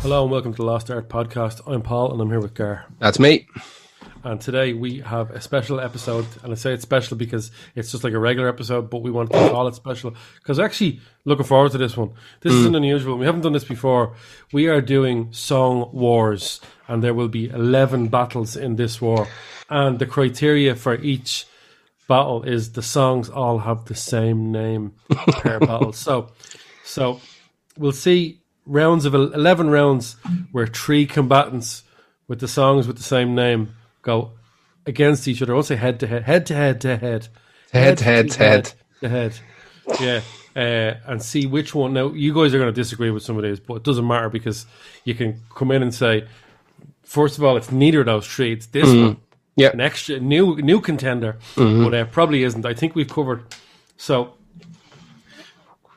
Hello and welcome to the Lost Art Podcast. I'm Paul and I'm here with Gar. That's me. And today we have a special episode, and I say it's special because it's just like a regular episode, but we wanted to call it special because actually looking forward to this one. This isn't unusual. We haven't done this before. We are doing Song Wars, and there will be 11 battles in this war. And the criteria for each battle is the songs all have the same name per battle. So we'll see rounds of 11 rounds where 3 combatants with the songs with the same name go against each other. I won't say head to head. Yeah. And see which one. Now, you guys are going to disagree with some of these, but it doesn't matter because you can come in and say, first of all, it's neither of those 3. It's this one. Yeah. An extra new contender, but probably isn't. I think we've covered. So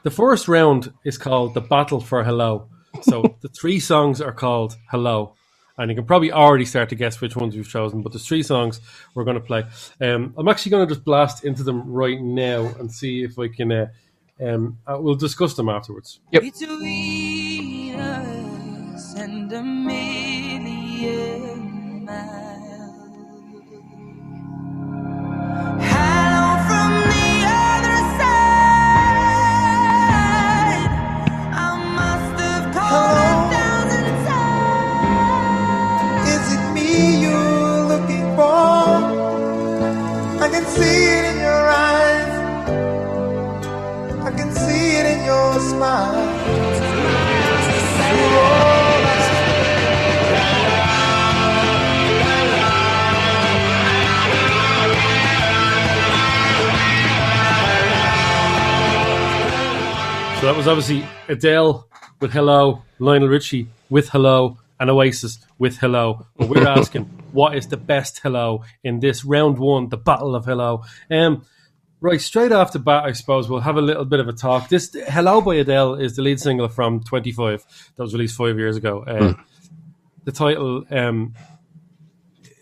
the first round is called the Battle for Hello. So the 3 songs are called Hello. And you can probably already start to guess which ones we've chosen, but there's 3 songs we're going to play. I'm actually going to just blast into them right now and see if I can. We'll discuss them afterwards. Yep. Between us and a million miles. Hello from the other side. I must have called 1,000 times. Is it me you're looking for? I can see it in your eyes. I can see it in your smile. So that was obviously Adele with Hello, Lionel Richie with Hello, and Oasis with Hello. But we're asking, what is the best Hello in this round 1, the Battle of Hello? Right, straight off the bat, I suppose we'll have a little bit of a talk. This Hello by Adele is the lead single from 25 that was released 5 years ago. The title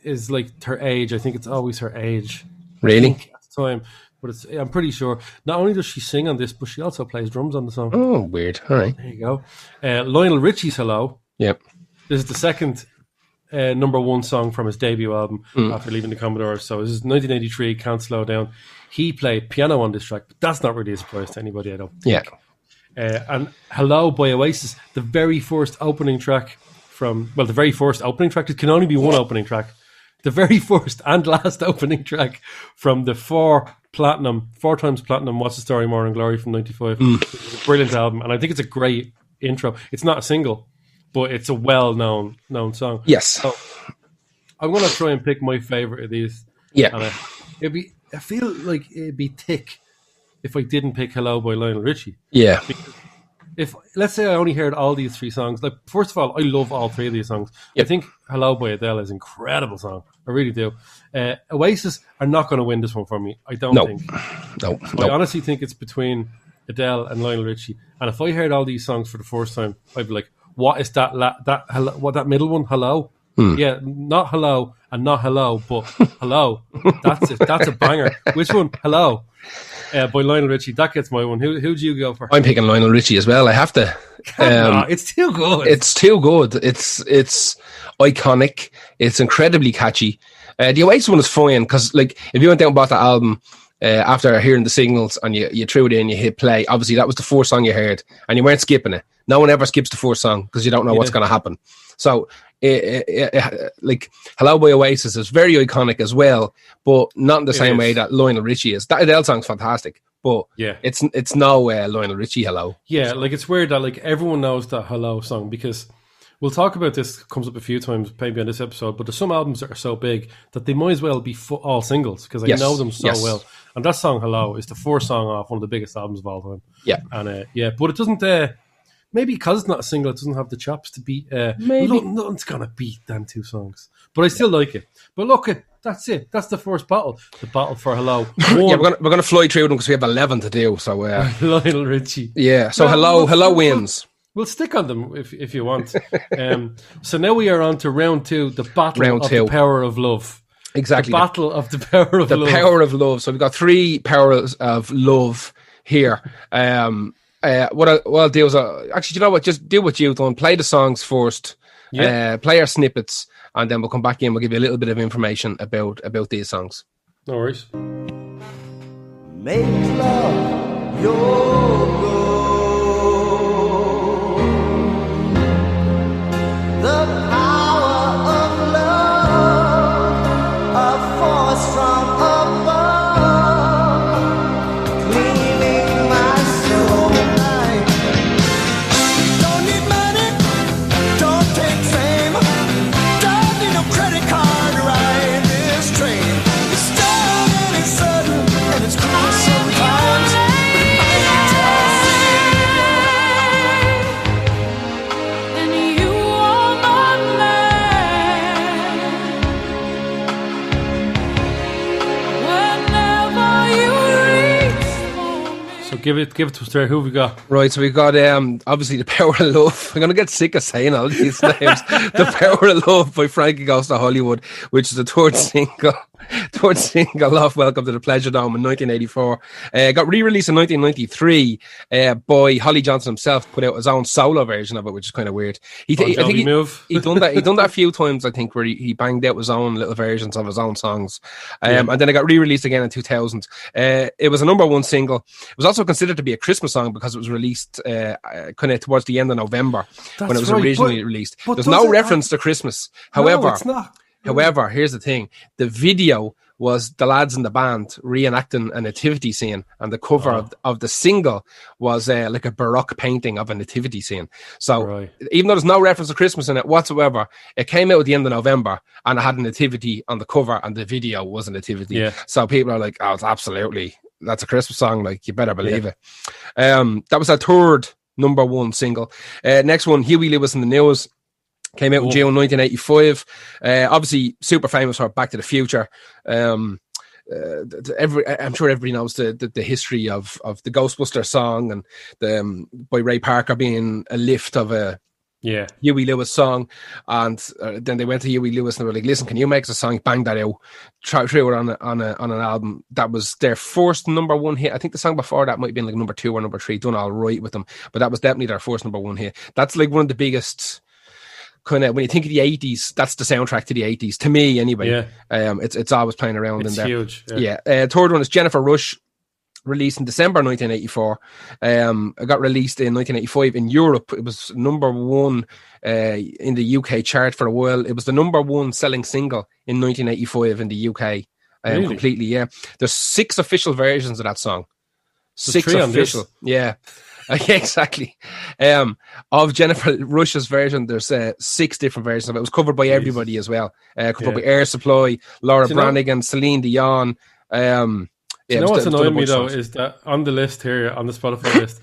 is like her age. I think it's always her age. Really? At the time. But I'm pretty sure not only does she sing on this, but she also plays drums on the song. Oh, weird. All right. There you go. Lionel Richie's Hello. Yep. This is the second number 1 song from his debut album after leaving the Commodores. So this is 1983, Can't Slow Down. He played piano on this track, but that's not really a surprise to anybody, I don't think. Yeah. And Hello by Oasis, the very first opening track the very first opening track. It can only be one opening track. The very first and last opening track from the 4 times platinum What's the Story, More and Glory from 95. It's a brilliant album, and I think it's a great intro. It's not a single, but it's a well-known song. Yes. So I'm going to try and pick my favourite of these. Yeah. And I feel like it'd be thick if I didn't pick Hello by Lionel Richie. Yeah. Because if, let's say I only heard all these 3 songs, like, first of all, I love all 3 of these songs. Yep. I think Hello by Adele is an incredible song. I really do. Oasis are not going to win this one for me. I don't think. No. I honestly think it's between Adele and Lionel Richie. And if I heard all these songs for the first time, I'd be like, what is that that middle one? Hello? Yeah, not Hello and not Hello, but Hello. That's it. That's a banger. Which one? Hello. By Lionel Richie. That gets my one. Who do you go for? I'm picking Lionel Richie as well. I have to. It's too good. It's too good. It's iconic. It's incredibly catchy. The Oasis one is fine because, like, if you went down and bought that album after hearing the signals and you threw it in, you hit play. Obviously, that was the 4th song you heard, and you weren't skipping it. No one ever skips the 4th song because you don't know what's going to happen. So, like, Hello by Oasis is very iconic as well, but not in the same way that Lionel Richie is. That Adele song's fantastic, but it's no Lionel Richie Hello. Yeah, like, it's weird that, like, everyone knows that Hello song because we'll talk about this, comes up a few times maybe on this episode, but there's some albums that are so big that they might as well be all singles because I know them so well. And that song Hello is the 4th song off one of the biggest albums of all time. Yeah. And but it doesn't maybe because it's not a single, it doesn't have the chops to beat. Maybe nothing's gonna beat them 2 songs, but I still like it. But look, that's it. That's the first battle, the Battle for Hello. Yeah, we're gonna fly through them because we have 11 to do. So Lionel Richie. Yeah. So Hello wins. We'll stick on them if you want. So now we are on to round 2, the Battle of the Power of Love. Exactly. The Battle of the Power of Love. The Power of Love. So we've got 3 powers of love here. what I'll do is, actually, you know what? Just do what you've done. Play the songs first. Yeah. Play our snippets, and then we'll come back in. We'll give you a little bit of information about these songs. No worries. Make love your goal. The power of love, a force from above, cleaning my soul. Don't need money, don't take fame, don't need no credit card to ride this train. It's strong and it's sudden and it's cruel sometimes. And you are my man. Whenever you reach for me. So give it to us there. Who have we got? Right, so we've got obviously The Power of Love. I'm gonna get sick of saying all these names. The Power of Love by Frankie Goes to Hollywood, which is the third single off Welcome to the Pleasure Dome in 1984. Got re-released in 1993 by Holly Johnson himself. Put out his own solo version of it, which is kind of weird. I think Jovi move. he done that. He done that a few times, I think, where he banged out his own little versions of his own songs. And then it got re-released again in 2000. It was a number one single. It was also considered to be a Christmas song because it was released kind of towards the end of November when it was right, originally released. but There's does no it reference to Christmas. No, However, it's not. However, here's the thing. The video was the lads in the band reenacting a nativity scene, and the cover of the single was like a Baroque painting of a nativity scene. So even though there's no reference to Christmas in it whatsoever, it came out at the end of November, and it had a nativity on the cover, and the video was a nativity. Yeah. So people are like, oh, that's a Christmas song. Like, you better believe it. That was our third number one single. Next one, Huey Lewis and the News. Came out in June 1985. Obviously, super famous for Back to the Future. I'm sure everybody knows the history of the Ghostbusters song and by Ray Parker being a lift of a Huey Lewis song. And then they went to Huey Lewis and they were like, "Listen, can you make us a song? Bang that out. Threw it on an album." That was their first number one hit. I think the song before that might have been like number 2 or number 3. Done all right with them, but that was definitely their first number one hit. That's like one of the biggest. Kind of when you think of the 80s, that's the soundtrack to the 80s to me anyway. It's always playing around in there. Huge. Third one is Jennifer Rush, released in December 1984. It got released in 1985 in Europe. It was number one in the UK chart for a while. It was the number one selling single in 1985 in the UK. Really? Completely. There's 6 official versions of that song. There's 6 3 on official. this. Yeah, exactly. Of Jennifer Rush's version, there's 6 different versions of it. It was covered by everybody as well. Covered by Air Supply, Laura Branigan, Celine Dion. You know what's annoying me though is that on the list here, on the Spotify list,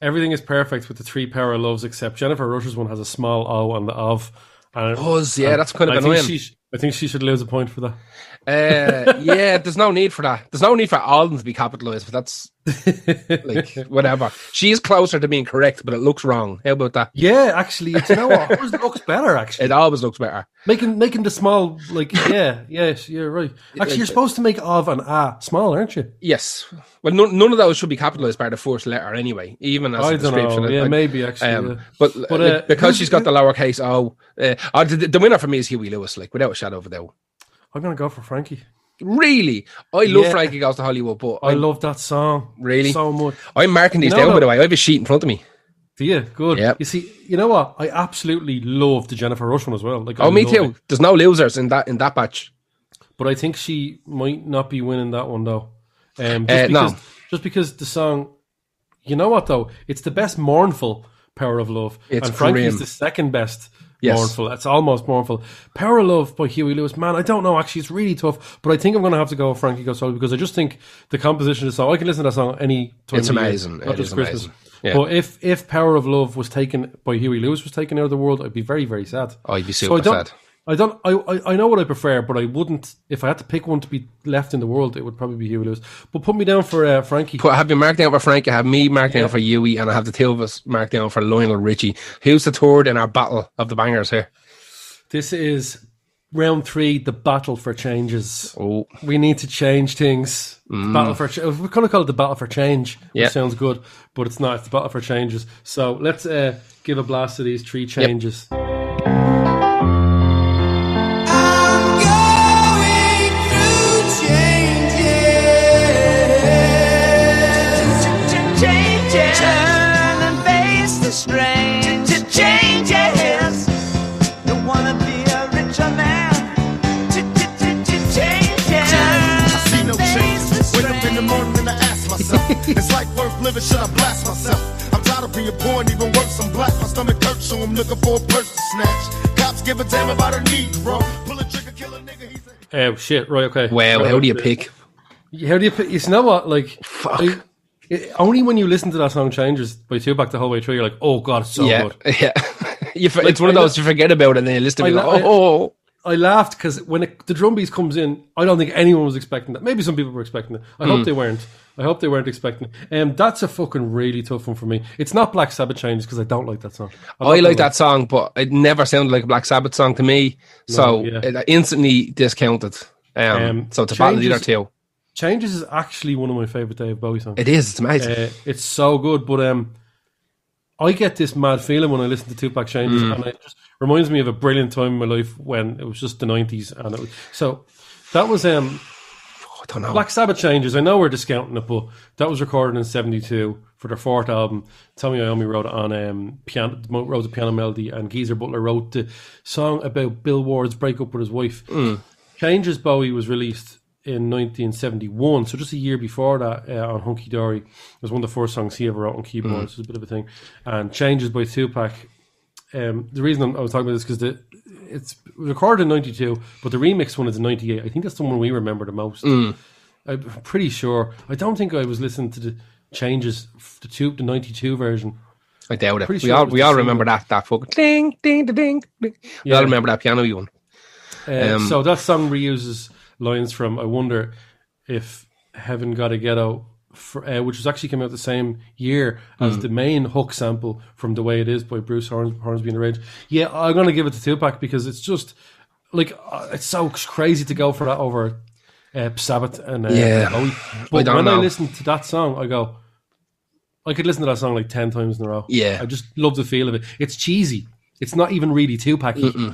everything is perfect with the 3 Power of Loves except Jennifer Rush's one has a small O on the of. And that's kind of annoying. I think she should lose a point for that. There's no need for that. There's no need for Alden to be capitalised, but that's like whatever. She is closer to being correct, but it looks wrong. How about that? Yeah, actually, you know what? Hers looks better. Actually, it always looks better. Making the small yes, you're right. Actually, you're supposed to make of and a small, aren't you? Yes. Well, none of those should be capitalized by the first letter anyway. Even as a description. Know. Yeah, maybe actually. But because she's got the lowercase o, the winner for me is Huey Lewis. Like without a shadow of a doubt. I'm gonna go for Frankie. Really? I love Frankie Goes to Hollywood, but I love that song. Really? So much. I'm marking these down, by the way. I have a sheet in front of me. Do you? Good. Yep. You see, you know what? I absolutely love the Jennifer Rush one as well. Like, me too. There's no losers in that batch. But I think she might not be winning that one though. Just because the song, you know what though? It's the best mournful Power of Love. It's and Frankie's grim. the second best. Mournful. It's almost mournful. Power of Love by Huey Lewis. Man, I don't know. Actually, it's really tough. But I think I'm going to have to go with Frankie Goes to Hollywood because I just think the composition of the song. I can listen to that song any time. It's amazing. Not just Christmas. Amazing. Yeah. But if Power of Love was taken by Huey Lewis was taken out of the world, I'd be very, very sad. Oh, you'd be super sad. I know what I prefer, but I wouldn't. If I had to pick one to be left in the world, it would probably be Huey Lewis. But put me down for Frankie. Have you marked down for Frankie? Have me marked down for Huey, and I have the 2 of us marked down for Lionel Richie. Who's the third in our battle of the bangers here? This is round 3, the battle for changes. Oh, We need to change things. Battle for we kind of call it the battle for change. Which Yeah. sounds good, but it's not. It's the battle for changes. So let's give a blast to these 3 changes. I'm going through changes. Turn and face the strange changes. Don't wanna be a richer man. Changes. I see no change. Wake up in the morning and I ask myself, it's like worth living, should I blast myself? I'm tired of being poor and even worse, I'm black. My stomach hurts, so I'm looking for a purse to snatch. Cops give a damn about a Negro. Pull a trigger, kill a nigga, he's a... Oh shit! Right, okay. wow. How do you pick? How do you pick? You know what? Like, Fuck. only when you listen to that song "Changes" by Tupac the whole way through, you're like, "Oh god, it's so Yeah, good." yeah. It's one of those you forget about it and then you listen to it and I- go, oh. I laughed because when the drum beat comes in, I don't think anyone was expecting that. Maybe some people were expecting it. I hope they weren't. I hope they weren't expecting it. That's a fucking really tough one for me. It's not Black Sabbath Changes because I don't like that song. I like that song, but it never sounded like a Black Sabbath song to me. So yeah. it instantly discounted. So it's a battle of the other two. Changes is actually one of my favourite Dave Bowie songs. It is. It's amazing. It's so good, but I get this mad feeling when I listen to Tupac Changes, and it just reminds me of a brilliant time in my life when it was just the 90s, and it was, so that was I don't know. Black Sabbath Changes. I know we're discounting it, but that was recorded in '72 for their 4th album. Tommy Iommi wrote it on piano, wrote the piano melody, and Geezer Butler wrote the song about Bill Ward's breakup with his wife. Changes Bowie was released in 1971, so just a year before that, on Hunky Dory. It was one of the first songs he ever wrote on keyboards. It was a bit of a thing. And Changes by Tupac. The reason I was talking about this is because it's recorded in 92, but the remix one is in 98. I think that's the one we remember the most. I'm pretty sure. I don't think I was listening to the Changes, the 92 version. I doubt it. Pretty We sure all it was we the all single. remember that fucking ding, ding, ding, ding. We Yeah. all remember that piano one. So that song reuses lines from I Wonder If Heaven Got a Ghetto, which was actually came out the same year as the main hook sample from The Way It Is by Bruce Hornsby and the Rage. Yeah, I'm going to give it to Tupac because it's just, like, it's so crazy to go for that over Sabbath and Yeah. Bowie. I But don't when know. I listen to that song, I go, I could listen to that song like 10 times in a row. Yeah. I just love the feel of it. It's cheesy. It's not even really Tupac-y.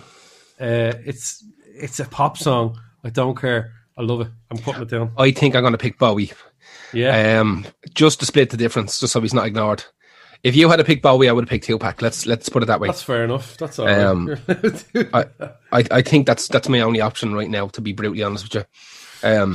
It's a pop song. I don't care. I love it. I'm putting it down. I think I'm going to pick Bowie. Yeah. Just to split the difference, just so he's not ignored. If you had to pick Bowie, I would have picked Tupac. Let's put it that way. That's fair enough. That's all right. I think that's my only option right now, to be brutally honest with you.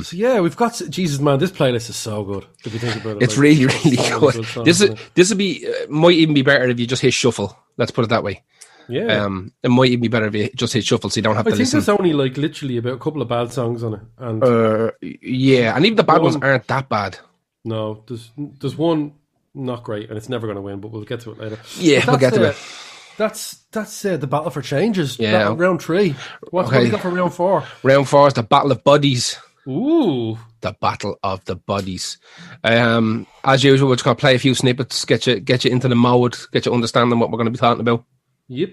So yeah, we've got Jesus, man. This playlist is so good. If you think about it, It's like, really, it's really so good. many songs This in it. would be might even be better if you just hit shuffle. Let's put it that way. Yeah. It might even be better if you just hit shuffle, so you don't have I to think listen. there's only like literally about a couple of bad songs on it, and Yeah, and even the bad ones One- aren't that bad. no, there's one not great, and it's never going to win, but we'll get to it later. Yeah, But we'll get to that's, it. That's the battle for changes. Yeah. Round 3. What Okay. do you got for round 4? Round 4 is the Battle of Buddies. Ooh, The Battle of the Buddies. As usual, we're just going to play a few snippets, get you into the mode, get you understanding what we're going to be talking about. yep.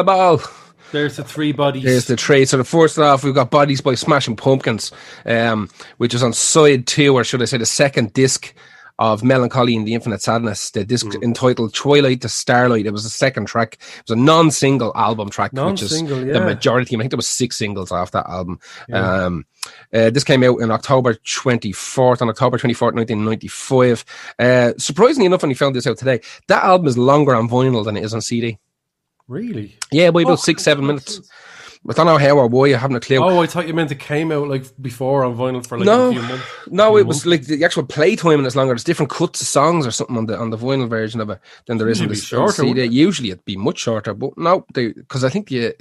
Ball. There's the 3 bodies. There's the trade. So the first off, we've got Bodies by Smashing Pumpkins, which is on side 2, or should I say the second disc of Melancholy and the Infinite Sadness, the disc entitled Twilight to Starlight. It was the second track. It was a non-single album track, which is Non-single, the yeah. majority. I think there was 6 singles off that album. This came out on October 24th, 1995. Surprisingly enough, when we found this out today, that album is longer on vinyl than it is on CD. Really? Yeah, by about 6-7 minutes. I don't know how or why. I haven't a clue. Oh, I thought you meant it came out like before on vinyl for like No, a few months. no, it was like the actual playtime is longer. There's different cuts of songs or something on the vinyl version of it than there is on Maybe the shorter, CD. wouldn't it? Usually it'd be much shorter, but no, because I think is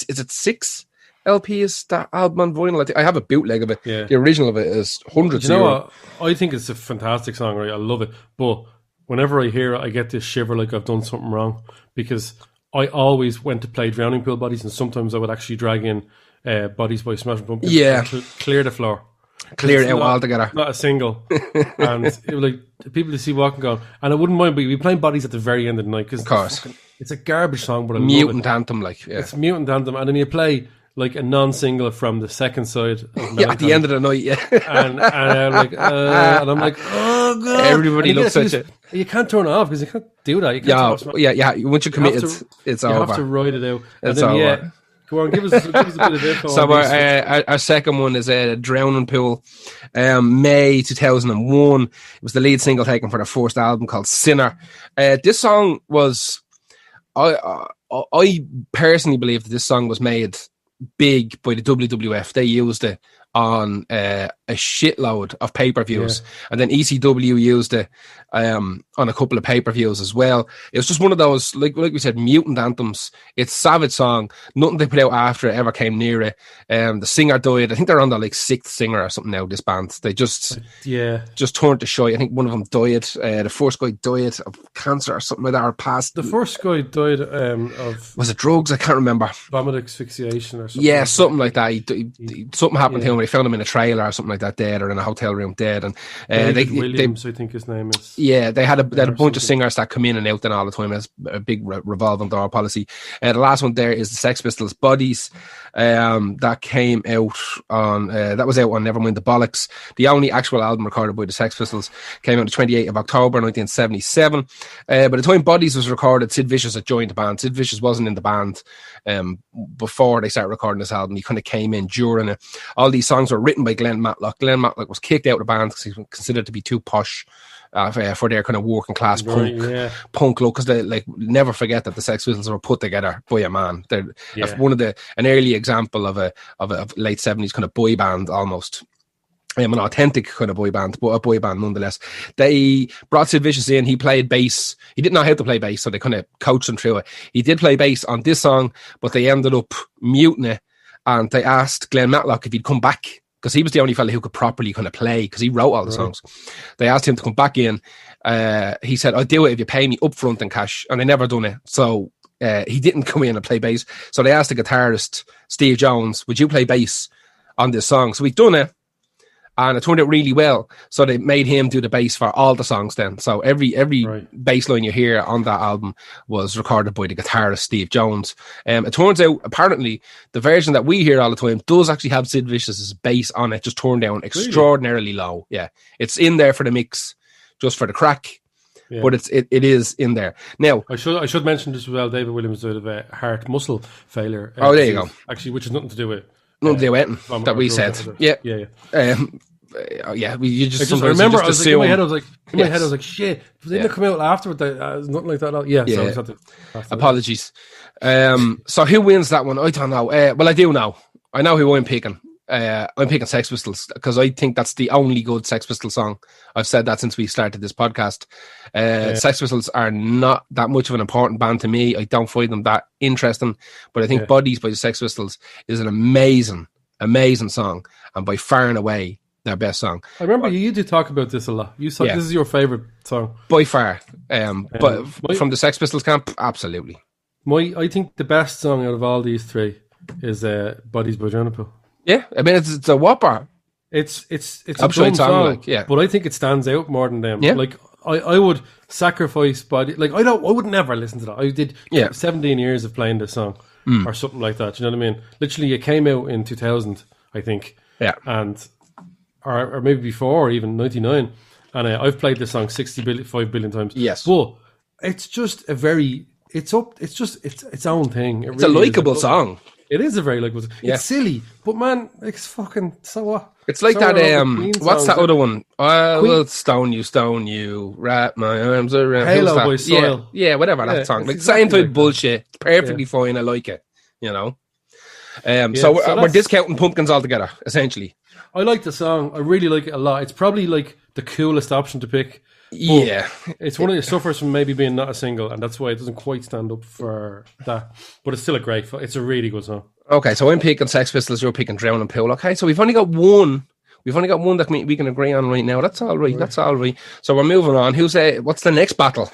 it 6 LPs that album on vinyl? I have a bootleg of it. Yeah. The original of it is hundreds. You know euro. what? I think it's a fantastic song, right? I love it. But whenever I hear it, I get this shiver like I've done something wrong because I always went to play Drowning Pool Bodies, and sometimes I would actually drag in Bodies by Smashing Pumpkins. Yeah. and clear the floor. Clear it It's out not- altogether. Not a single. And it was like people to see walking going, and I wouldn't mind, but we'd be playing Bodies at the very end of the night because Of course. it's a garbage song, but I love Mutant it. anthem, like yeah. It's Mutant Anthem, and then you play like a non-single from the second side. Of Yeah, at the end of the night, yeah. and I'm like, oh god! Everybody And you looks get at to- You can't turn it off because you can't do that. You can't Yeah, turn it off. yeah. Once you're committed, have to- it's You over. have to ride it out. And It's then over. go on, give us a bit of info. So on these. our second one is Drowning Pool, May 2001. It was the lead single taken for their first album called Sinner. This song was, I personally believe that this song was made big by the WWF. They used it on a shitload of pay-per-views, and then ECW used it on a couple of pay-per-views as well. It was just one of those, like we said, mutant anthems. It's a savage song. Nothing they put out after it ever came near it. The singer died. I think they're on the like 6th singer or something now, this band. They just turned to shite. I think one of them died. The first guy died of cancer or something like that, or passed. The first guy died of Was it drugs? I can't remember. vomit asphyxiation or something. Yeah, something like that. Something happened to him. They found him in a trailer or something like that, dead, or in a hotel room, dead. And David Williams, I think his name is. they had a bunch of something. singers that come in and out then all the time. It's a big revolving door policy. The last one there is the Sex Pistols' Bodies. That came out on that was out on Nevermind the Bollocks. The only actual album recorded by the Sex Pistols came out on the 28th of October 1977. By the time Bodies was recorded, Sid Vicious had joined the band. Sid Vicious wasn't in the band before they started recording this album. He kind of came in during it. All these songs were written by Glenn Matlock. Glenn Matlock was kicked out of the band because he was considered to be too posh for their kind of working class Right, yeah. punk look. Because they like never forget that the Sex Pistols were put together by a man. They're Yeah. one of an early example of a late 70s kind of boy band almost. An authentic kind of boy band, but a boy band nonetheless. They brought Sid Vicious in. He played bass. He didn't know how to play bass, so they kind of coached him through it. He did play bass on this song, but they ended up muting it, and they asked Glenn Matlock if he'd come back, because he was the only fella who could properly kind of play, because he wrote all the songs. They asked him to come back in. He said, I'll do it if you pay me up front in cash, and they never done it. So he didn't come in and play bass. So they asked the guitarist, Steve Jones, would you play bass on this song? So we've done it. And it turned out really well. So they made him do the bass for all the songs then. So every Right. bass line you hear on that album was recorded by the guitarist Steve Jones. It turns out, apparently, the version that we hear all the time does actually have Sid Vicious's bass on it, just turned down extraordinarily low. Yeah. It's in there for the mix, just for the crack. Yeah. But it is in there. Now, I should mention this as well. David Williams died of a heart muscle failure. Oh, there you go. Actually, which has nothing to do with none of the went vomit that or we drugs, said. is it? Yeah. yeah. You just I sometimes remember. you I just was like, in my assume- head, I was like, Yes. shit. Did Yeah. they come out afterward? Nothing like that. at all. Yeah. So I Yeah. just had to. Apologies. So who wins that one? I don't know. Well, I do know. I know who I'm picking. I'm picking Sex Pistols because I think that's the only good Sex Pistols song. I've said that since we started this podcast. Sex Pistols are not that much of an important band to me. I don't find them that interesting. But I think Bodies by the Sex Pistols is an amazing, amazing song, and by far and away their best song. I remember you did talk about this a lot. You said Yeah. this is your favorite song. By far. But my- from the Sex Pistols camp, absolutely. I think the best song out of all these three is "Bodies" by Drowning Pool. Yeah, I mean it's a whopper. It's a Upside dumb song, song, like, yeah. but I think it stands out more than them. Yeah. Like I would sacrifice Body. Like I would never listen to that. I did Yeah. 17 years of playing this song or something like that. You know what I mean? Literally, it came out in 2000, I think. Yeah. and or maybe before, even 99. And I've played this song 5 billion times. Yes. but it's just a very. It's just its own thing. It's a likable song. It is a very likable song. Yeah. It's silly, but man, it's fucking so what? It's like So that. are all the Queen What's that songs. other one? I Queen- will stone you, wrap my arms around. Halo Who's that? by Soil. Yeah, whatever Yeah, that song. it's Like exactly same type like that. bullshit. Perfectly fine. I like it. You know. So we're that's- discounting Pumpkins altogether, essentially. I like the song. I really like it a lot. It's probably like the coolest option to pick. Yeah. It's one of the suffers from maybe being not a single, and that's why it doesn't quite stand up for that. But it's still it's a really good song. Okay, so I'm picking Sex Pistols, you're picking Drowning Pool. Okay, so we've only got one. We've only got one that we can agree on right now. That's all right. That's all right. So we're moving on. What's the next battle?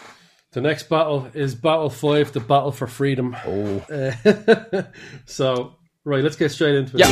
The next battle is Battle 5, the Battle for Freedom. Oh. So, right, let's get straight into it. Yeah.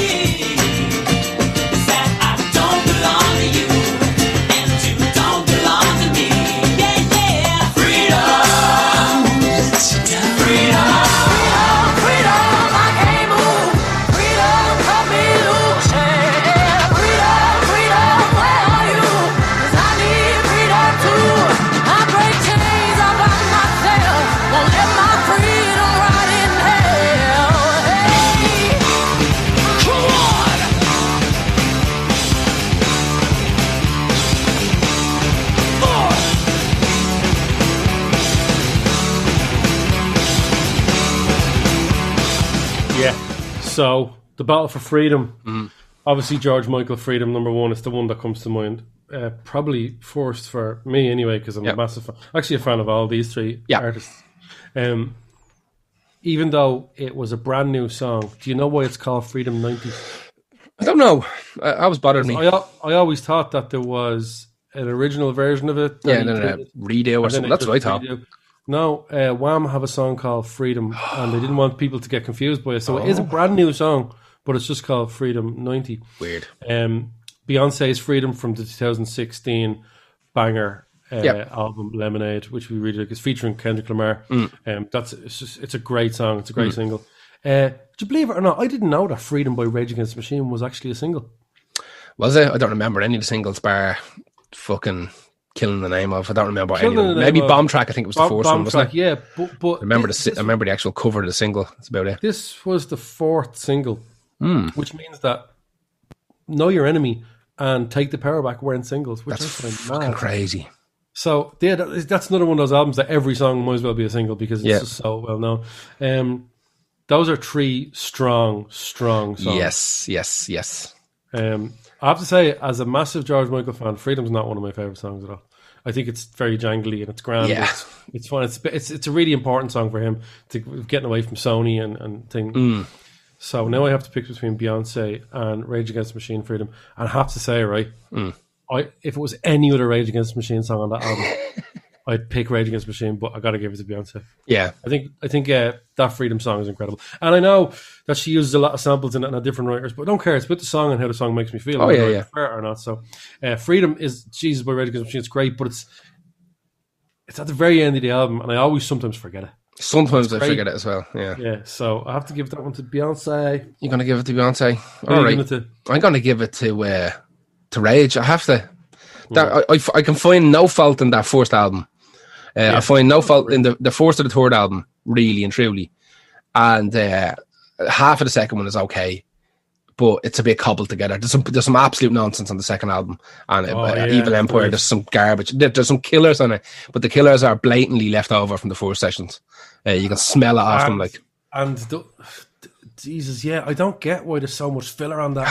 So, the Battle for Freedom. Obviously, George Michael Freedom, number one, is the one that comes to mind. Probably first for me anyway, because I'm a massive fan. Actually a fan of all these three artists. Even though it was a brand new song, do you know why it's called Freedom 90? I don't know. I was bothered me. I always thought that there was an original version of it. Yeah, and then a redo or something. That's what I thought. No, Wham have a song called Freedom, and they didn't want people to get confused by it. So it is a brand new song, but it's just called Freedom 90. Weird. Beyonce's Freedom from the 2016 banger album Lemonade, which we really like, is featuring Kendrick Lamar. It's a great song. It's a great single. Do you believe it or not? I didn't know that Freedom by Rage Against the Machine was actually a single. Was it? I don't remember any of the singles bar fucking Killing the Name of. I don't remember any of them. Maybe Bomb Track, I think it was the fourth one, wasn't it? Yeah, but I remember the actual cover of the single. That's about it. This was the fourth single, which means that Know Your Enemy and Take the Power Back weren't singles, which That's is fucking crazy. So yeah, that's another one of those albums that every song might as well be a single because it's just so well known. Those are three strong songs. Yes. I have to say, as a massive George Michael fan, Freedom's not one of my favorite songs at all. I think it's very jangly and it's grand. Yeah. It's fun. It's a really important song for him to getting away from Sony and thing. So now I have to pick between Beyonce and Rage Against the Machine Freedom. And I have to say, right, if it was any other Rage Against the Machine song on that album, I'd pick Rage Against the Machine, but I got to give it to Beyonce. Yeah, I think that Freedom song is incredible, and I know that she uses a lot of samples in it and different writers, but I don't care. It's about the song and how the song makes me feel. Fair or not. So, Freedom is Jesus by Rage Against the Machine. It's great, but it's at the very end of the album, and I always sometimes forget it. Sometimes I forget it as well. Yeah. So I have to give that one to Beyonce. You're gonna give it to Beyonce? All right. I'm gonna give it to Rage. I have to. I can find no fault in that first album. I find no fault in the first or the third album, really and truly. And half of the second one is okay, but it's a bit cobbled together. There's some absolute nonsense on the second album. And Evil Empire, there's some garbage. There's some killers on it, but the killers are blatantly left over from the first sessions. You can smell it off them. Jesus, I don't get why there's so much filler on that.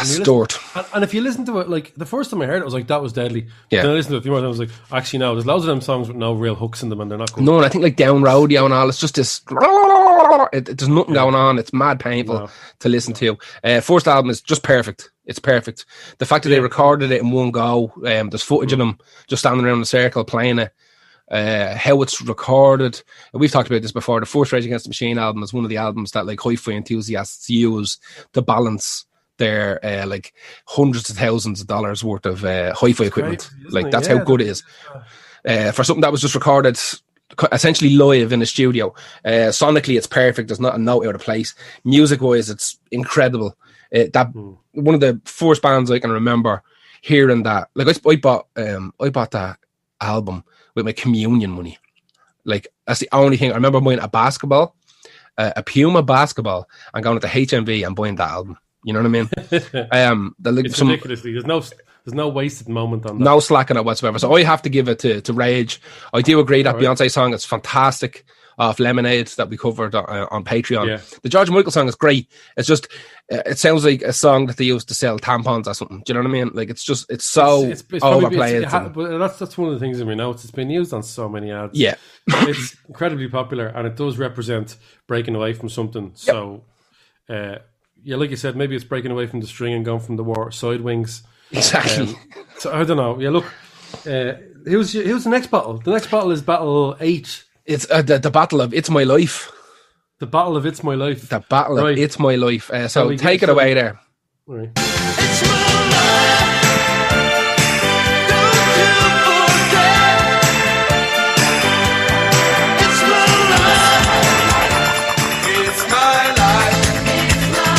And if you listen to it, like the first time I heard it, I was like, that was deadly. Yeah. Then I listened to it a few more times, I was like, actually, no, there's loads of them songs with no real hooks in them and they're not good. No, and I think like Down Rodeo and all, it's just this. There's nothing going on. It's mad painful to listen to. First album is just perfect. It's perfect. The fact that they recorded it in one go, there's footage of them just standing around in a circle playing it. How it's recorded. We've talked about this before. The first Rage Against the Machine album is one of the albums that like hi-fi enthusiasts use to balance their like hundreds of thousands of dollars worth of hi-fi equipment. Like that's how good it is. For something that was just recorded essentially live in a studio. Sonically, it's perfect. There's not a note out of place. Music-wise, it's incredible. One of the first bands I can remember hearing that. Like I bought that album with my communion money. Like that's the only thing I remember buying a basketball, a Puma basketball, and going to HMV and buying that album. You know what I mean? It's ridiculously. There's no wasted moment on that. No slack on it whatsoever. So I have to give it to Rage. I do agree that Beyonce song is fantastic. off Lemonade that we covered on Patreon. Yeah. The George Michael song is great. It's just it sounds like a song that they used to sell tampons or something. Do you know what I mean? Like it's so It's probably- overplayed. but that's one of the things in my notes. It's been used on so many ads. Yeah. It's incredibly popular, and it does represent breaking away from something. So, yeah, like you said, maybe it's breaking away from the string and going from the war side wings. Exactly. So I don't know. Yeah, look, who's the next battle? The next battle is Battle 8, It's the battle of It's My Life. the Battle of It's My Life. The battle Right. of It's My Life. So we take get it away there. Right. It's my life. Don't you forget. It's my life. It's my life. It's my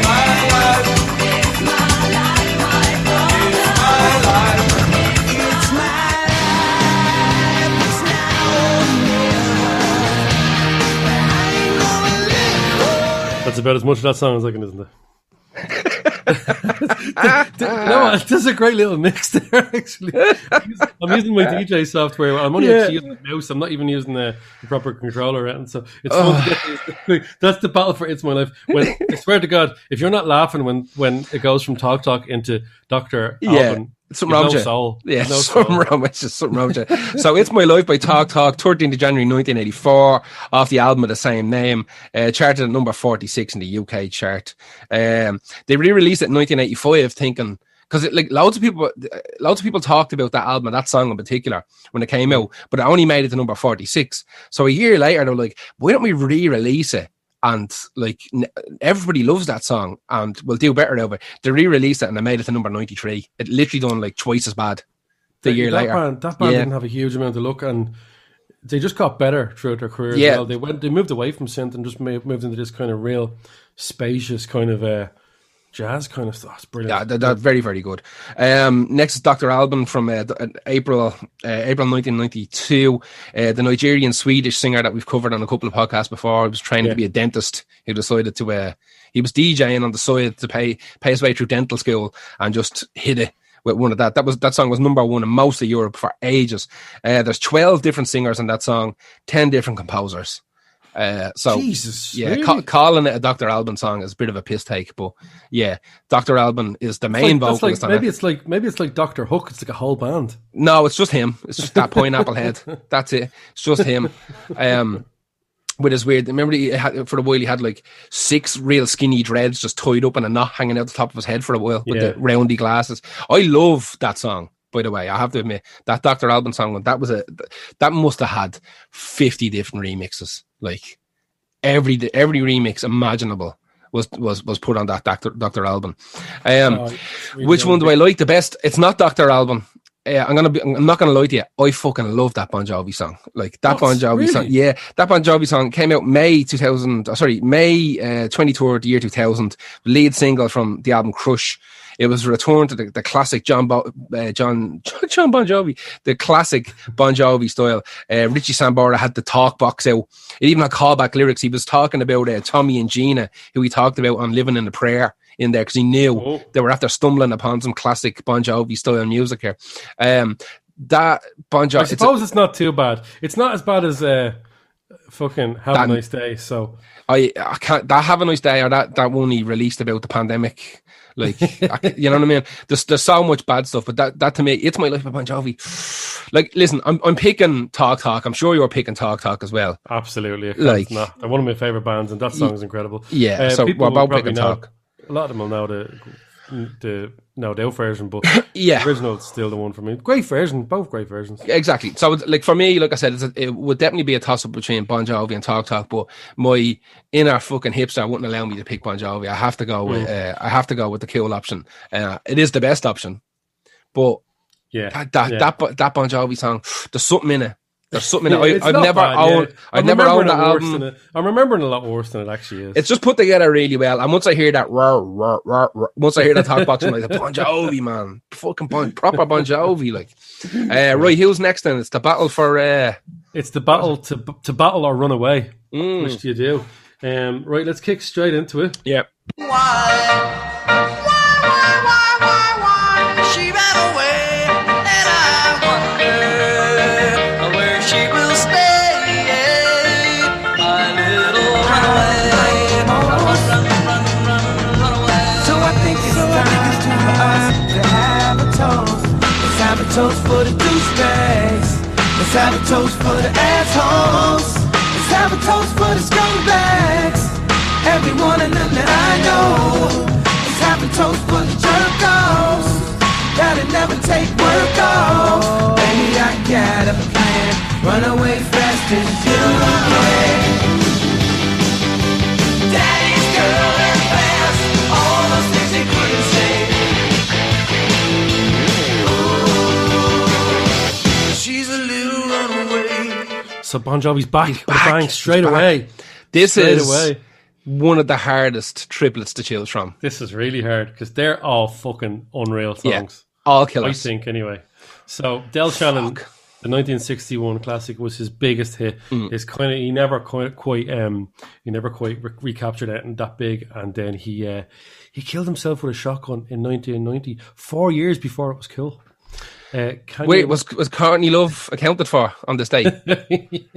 life, my life. It's my life. It's my life, my life. It's my life. It's now or never. I ain't gonna live. That's about as much of that song as I can, isn't it? No, there's a great little mix there. Actually, I'm using my DJ software. I'm only actually using the mouse. I'm not even using the proper controller, and so it's fun to get these. That's the battle for It's My Life. When I swear to God, if you're not laughing when it goes from Talk into Dr. Alban, Something you've wrong no with you. soul. Yeah, You've no something soul. wrong. It's just something wrong with you. So It's My Life by Talk Talk, 13th of January 1984, off the album of the same name, charted at number 46 in the UK chart. They re-released it in 1985, thinking because like loads of people talked about that album and that song in particular when it came out, but it only made it to number 46. So a year later, they were like, "Why don't we re-release it?" And like everybody loves that song, and we'll do better over it. They re-released it and they made it to number 93. It literally done like twice as bad the year that later. That band Yeah. didn't have a huge amount of luck, and they just got better throughout their career. Yeah. As well. They moved away from synth and just moved into this kind of real spacious kind of jazz kind of stuff. It's brilliant. Yeah, they're very, very good. Next is Dr. Alban from April 1992. The Nigerian Swedish singer that we've covered on a couple of podcasts before. He was training to be a dentist. He decided to he was DJing on the side to pay his way through dental school and just hit it with one of that. That song was number one in most of Europe for ages. There's 12 different singers in that song, 10 different composers. So Jesus, yeah, really? calling it a Dr. Alban song is a bit of a piss take, but yeah, Dr. Alban is the main That's vocalist on maybe it. it's like Dr. Hook. It's like a whole band. No, it's just him. It's just that pineapple head. That's it. It's just him. With his weird. Remember, for a while he had like 6 real skinny dreads just tied up and a knot hanging out the top of his head for a while with the roundy glasses. I love that song. By the way, I have to admit that Dr. Alban song, that must have had 50 different remixes. Like every remix imaginable was put on that Dr. Alban. Which one do I like the best? It's not Dr. Alban. I'm not gonna lie to you. I fucking love that Bon Jovi song. Like that Bon Jovi song. Yeah, that Bon Jovi song came out May 23rd, year 2000. Lead single from the album Crush. It was a return to the classic John Bon Jovi, the classic Bon Jovi style. Richie Sambora had the talk box out. It even had callback lyrics. He was talking about Tommy and Gina, who he talked about on Living in a Prayer in there, because he knew they were after stumbling upon some classic Bon Jovi style music here. That Bon Jovi, I suppose it's not too bad. It's not as bad as fucking Have a Nice Day. So I can't. That Have a Nice Day or that one he released about the pandemic. Like, you know what I mean? There's so much bad stuff, but that to me, It's My Life by Bon Jovi. Like, listen, I'm picking Talk Talk. I'm sure you're picking Talk Talk as well. absolutely, Like- they're one of my favorite bands, and that song is incredible. Yeah, so people we're about will probably picking know- Talk. A lot of them will know the no doubt version, but Yeah. the original is still the one for me. Great version, both great versions. Exactly. So, like for me, like I said, it would definitely be a toss up between Bon Jovi and Talk Talk. But my inner fucking hipster wouldn't allow me to pick Bon Jovi. I have to go with the cool option. It is the best option. But Yeah, that Bon Jovi song, there's something in it. There's something in it. It's I've not never bad, owned. yeah. I've I'm never owned remembering the it worse album. than it. I'm remembering a lot worse than it actually is. It's just put together really well. And once I hear that, once I hear that talk box, I'm like, Bon Jovi, man, fucking proper Bon Jovi, like. Right, who's next then? It's the battle for. It's the battle to battle or run away. Which do you do? Right, let's kick straight into it. Yeah. She ran away, and I wonder where she will stay. toast for the assholes. Let's have a toast for the scumbags. Every one of them that I know. Let's have a toast for the jerk-offs that'll never take work off. Baby, I got a plan. Run away fast as you can. Daddy's girl and fast. All those things he couldn't say. Ooh, she's a little runaway. So Bon Jovi's back. With a back. bang He's straight back. away. This Straight is away. one of the hardest triplets to choose from. This is really hard because they're all fucking unreal songs. All I killers. think, anyway. So Del Shannon, the 1961 classic, was his biggest hit. His kind of he never quite recaptured it that big, and then he killed himself with a shotgun in 1990, 4 years before it was cool. Wait, was Courtney Love accounted for on this day? Yeah, maybe.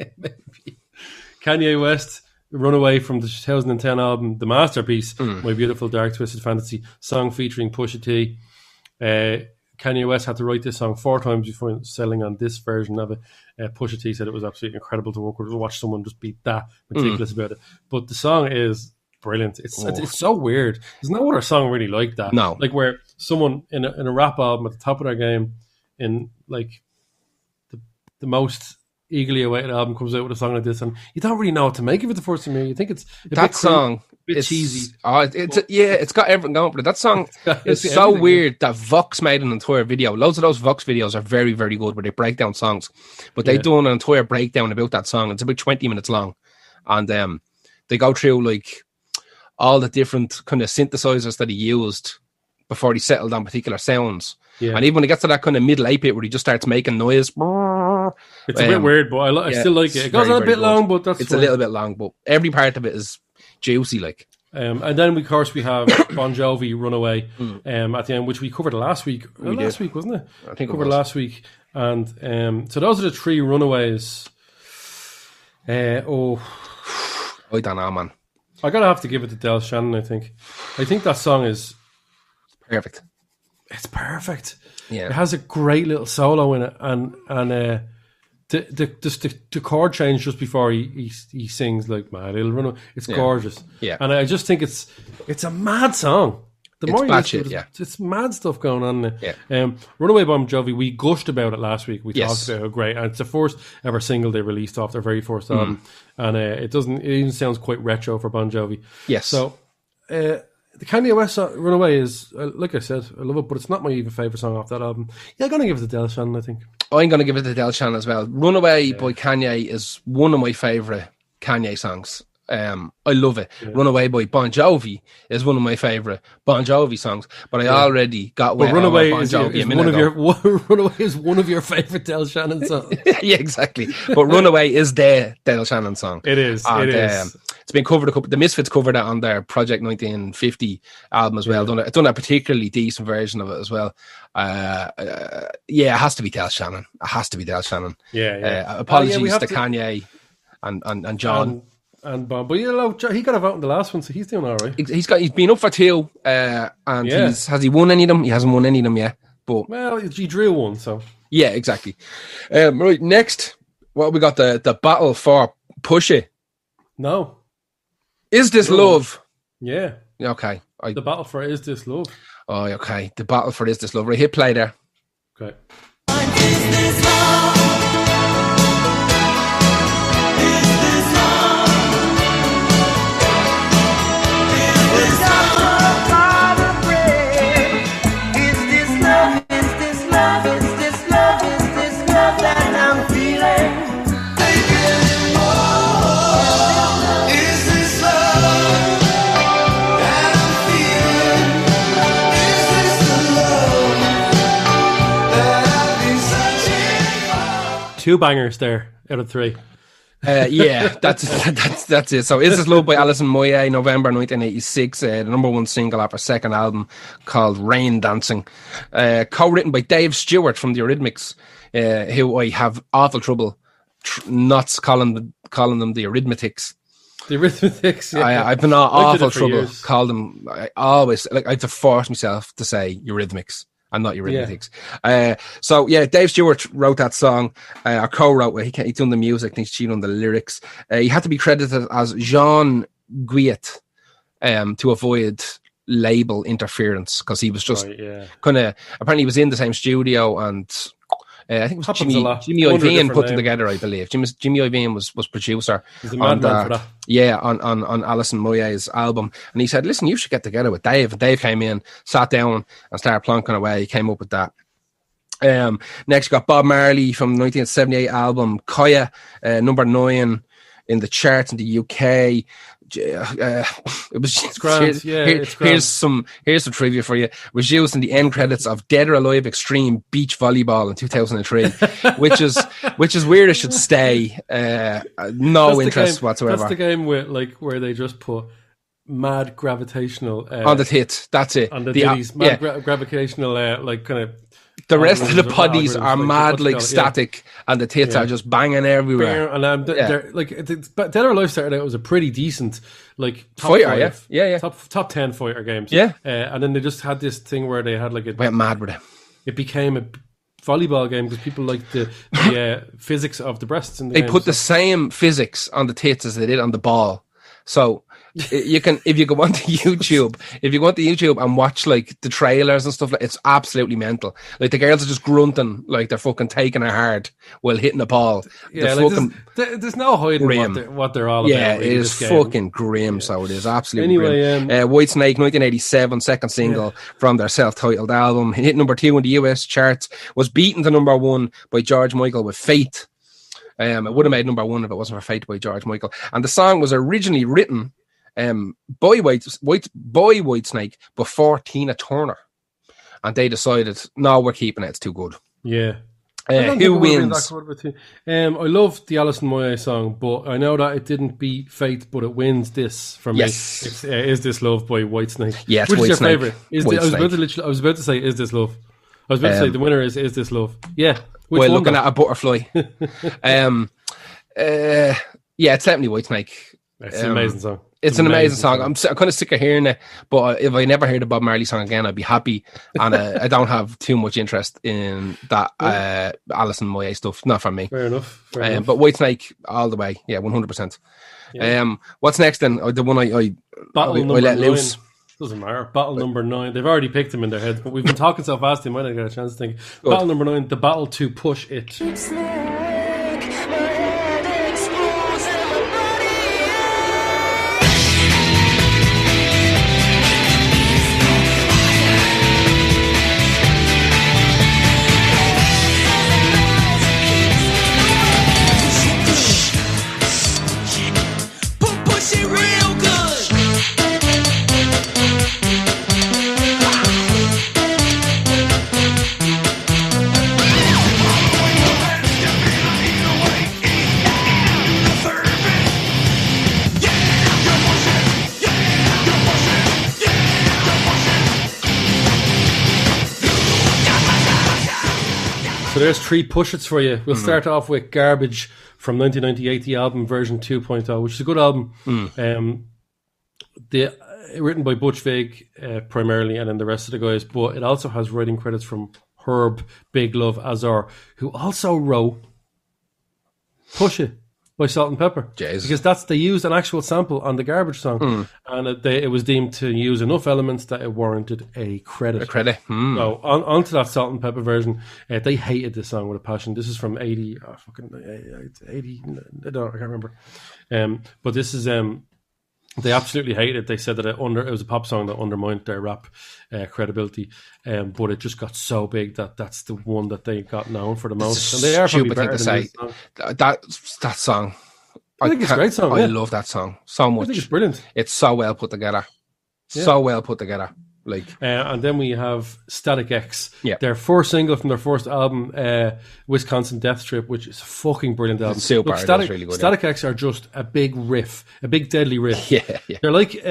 Kanye West, Runaway from the 2010 album, the masterpiece, My Beautiful Dark Twisted Fantasy, song featuring Pusha T. Kanye West had to write this song 4 times before selling on this version of it. Pusha T said it was absolutely incredible to work with, to watch someone just be that meticulous about it. But the song is brilliant. It's so weird. There's no other song really like that. No. Like where someone in a rap album at the top of their game, in like the most eagerly awaited album, comes out with a song like this, and you don't really know what to make of it the first time you think it's a That bit song, bit it's cheesy. Oh, it's got everything going for it. That song It's is so everything, weird that Vox made an entire video. Loads of those Vox videos are very, very good where they break down songs. But they do an entire breakdown about that song. It's about 20 minutes long. And they go through like all the different kind of synthesizers that he used before he settled on particular sounds. Yeah. And even when he gets to that kind of middle 8-bit where he just starts making noise. It's a bit weird, but I still like it. It goes very, on a very bit good. long, but that's it's fine. a little bit long, but every part of it is juicy. Like, And then, of course, we have Bon Jovi, Runaway, at the end, which we covered last week. Last week, wasn't it? I think it covered was. last week. And so those are the 3 Runaways. I don't know, man. I gotta have to give it to Del Shannon. I think that song is Perfect. it's perfect. Yeah. It has a great little solo in it, and the chord change just before he sings like "My Little Runaway." It's gorgeous. Yeah. And I just think it's a mad song. The It's more you listen batshit, to it, yeah. it's mad stuff going on in it. Yeah. Runaway Bon Jovi, we gushed about it last week. We Yes. talked about how great, and it's the first ever single they released off their very first album, and it even sounds quite retro for Bon Jovi. Yes. So the Kanye West song, Runaway is, like I said, I love it, but it's not my even favourite song off that album. Yeah, I'm going to give it to Del Shannon, I think. I'm going to give it to Del Shannon as well. Runaway by Kanye is one of my favourite Kanye songs. I love it. Runaway by Bon Jovi is one of my favourite Bon Jovi songs, but I already got But wet Runaway on is, Bon Jovi is a minute one of ago. Runaway is one of your favourite Del Shannon songs. Yeah, exactly. But Runaway is the Del Shannon song. It is. And, It is. It's been covered the Misfits covered that on their Project 1950 album as well. Done a particularly decent version of it as well. It has to be Del Shannon. It has to be Del Shannon. Yeah. Apologies we have to Kanye and John. And Bon, but he got a vote in the last one, so he's doing all right. He's been up for 2, and has he won any of them? He hasn't won any of them yet. But Well, he drew one, so yeah, exactly. Right, next, what we got the battle for Pusha. no, Is this love? yeah. Okay. The battle for Is This Love? Okay. The battle for Is This Love? Right, hit play there. Okay. Two bangers there out of 3. Yeah, that's it. So, Is This Love by Alison Moyet, November 1986, the number 1 single off her second album called Rain Dancing, co-written by Dave Stewart from the Eurythmics, who I have awful trouble not calling them the Arithmetics. The Arithmetics. Yeah. I've been I did awful it for trouble years. call them. I always I have to force myself to say Eurythmics. and not Eurythmics. So yeah, Dave Stewart wrote that song, or co-wrote it. He done the music, and he's done the lyrics. He had to be credited as Jean Guillet to avoid label interference, because he was just kind of, apparently he was in the same studio, and I think it was Jimmy Iovine put them together, I believe. Jimmy Iovine was producer. He's a madman for that. Yeah, on Alison Moyet's album. And he said, listen, you should get together with Dave. And Dave came in, sat down, and started plonking away. He came up with that. Next, you got Bob Marley from the 1978 album Kaya, number 9 in the charts in the UK. It was It's grand. It's grand. Here's some trivia for you. It was used in the end credits of Dead or Alive Extreme Beach Volleyball in 2003, which is where it should stay. No That's interest whatsoever. That's the game where they just put mad gravitational on the hit. That's it. On the ditties, mad gravitational kind of. The rest of the bodies are mad, static, and the tits are just banging everywhere. And they're Dead or Alive started out as a pretty decent top fighter, 5, top 10 fighter games. Yeah, and then they just had this thing where they had went mad with it. It became a volleyball game because people liked the physics of the breasts. In the they game, put the same physics on the tits as they did on the ball. So you can, if you go onto YouTube, and watch the trailers and stuff, it's absolutely mental. The girls are just grunting like they're fucking taking it hard while hitting the ball. Yeah, there's no hiding what they're all about. Yeah, it is fucking grim. So it is absolutely grim. Whitesnake, 1987, second single from their self-titled album, hit number 2 in the US charts, was beaten to number 1 by George Michael with Fate. It would have made number 1 if it wasn't for Fate by George Michael. And the song was originally written by Whitesnake before Tina Turner. And they decided, no, we're keeping it. It's too good. Yeah. Who wins? I love the Alison Moyet song, but I know that it didn't beat Fate, but it wins this for me. Yes. It's, Is This Love by Whitesnake. Yes, Which is your Whitesnake. favourite? I was about to say, Is This Love? I was about to say the winner is This Love. Yeah. While looking at a butterfly. Yeah, it's definitely Whitesnake. It's an amazing song. It's an amazing song. I'm kind of sick of hearing it, but if I never heard a Bob Marley song again, I'd be happy. And I don't have too much interest in that Alison Moyet stuff. Not for me. Fair enough. But Whitesnake all the way. Yeah, 100%. Yeah. What's next then? The one I let loose. Doesn't matter. Battle number 9. They've already picked him in their heads, but we've been talking so fast they might not get a chance to think. Good. Battle number 9, the battle to push it. So there's 3 push-its for you. We'll start off with Garbage from 1998, the album version 2.0, which is a good album. Written by Butch Vig primarily, and then the rest of the guys. But it also has writing credits from Herb, Big Love, Azar, who also wrote Push It by Salt and Pepper. Jeez. Because they used an actual sample on the Garbage song, and it was deemed to use enough elements that it warranted a credit. So onto that Salt and Pepper version, they hated this song with a passion. This is from 80, I can't remember. But this is they absolutely hated it. They said that it was a pop song that undermined their rap credibility, but it just got so big that's the one that they got known for the most. And they are probably better than this song. That song. I think it's a great song. I love that song so much. I think it's brilliant. It's so well put together. So well put together. And then we have Static X, their first single from their first album, Wisconsin Death Trip, which is a fucking brilliant album. It's super. Look, Really good, Static X are just a big riff, a big deadly riff. Yeah. They're like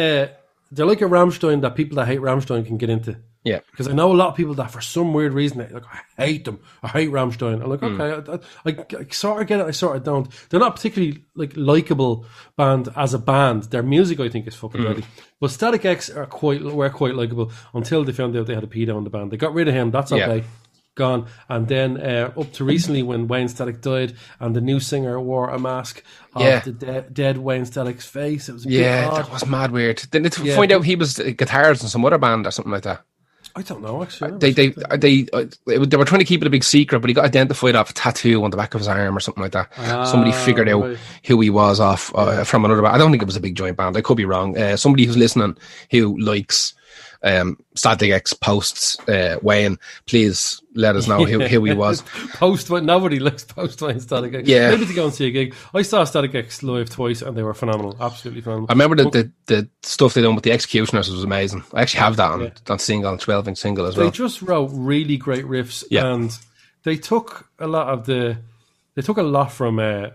they're like a Rammstein that people that hate Rammstein can get into. Yeah. Because I know a lot of people that for some weird reason, like, I hate them. I hate Rammstein. I'm like, okay, I sort of get it. I sort of don't. They're not particularly like likable band as a band. Their music, I think, is fucking ready. But Static X were quite likable until they found out they had a pedo in the band. They got rid of him. That's okay. Yeah. Gone. And then up to recently when Wayne Static died and the new singer wore a mask of the dead Wayne Static's face. It was a bit odd. that was mad weird. Then they find out he was guitars in some other band or something like that. I don't know, actually. They were trying to keep it a big secret, but he got identified off a tattoo on the back of his arm or something like that. Somebody figured out who he was off from another band. I don't think it was a big joint band. I could be wrong. Somebody who's listening who likes Static X posts Wayne, please let us know who he was. Nobody likes post Wayne Static X. Yeah. Maybe to go and see a gig. I saw Static X live twice and they were phenomenal. Absolutely phenomenal. I remember the stuff they done with the Executioners was amazing. I actually have that on single, on 12-inch single as well. They just wrote really great riffs and they took a lot from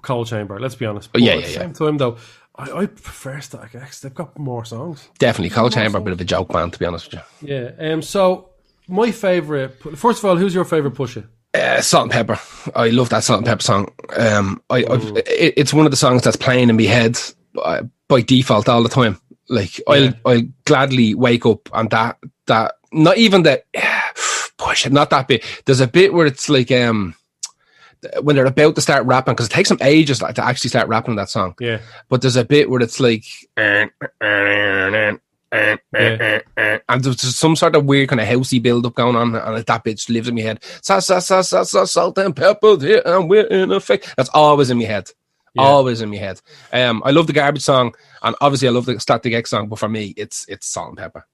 Cold Chamber, let's be honest. But at the same time though, I prefer Static X. They've got more songs. Definitely. Cold Chamber, a bit of a joke band, to be honest with you. Yeah. So, my favourite... First of all, who's your favourite Pusha? Salt and Pepper. I love that Salt and Pepper song. It's one of the songs that's playing in my head by default all the time. Like, I'll gladly wake up and that not even that... Push it, not that bit. There's a bit where it's like... when they're about to start rapping, because it takes them ages to actually start rapping that song. Yeah. But there's a bit where it's like, and there's some sort of weird kind of housey build up going on, and that bit just lives in my head. Salt and pepper, here, and we're in effect. That's always in my head. Yeah. Always in my head. I love the Garbage song, and obviously I love the Static X song, but for me, it's Salt and Pepper.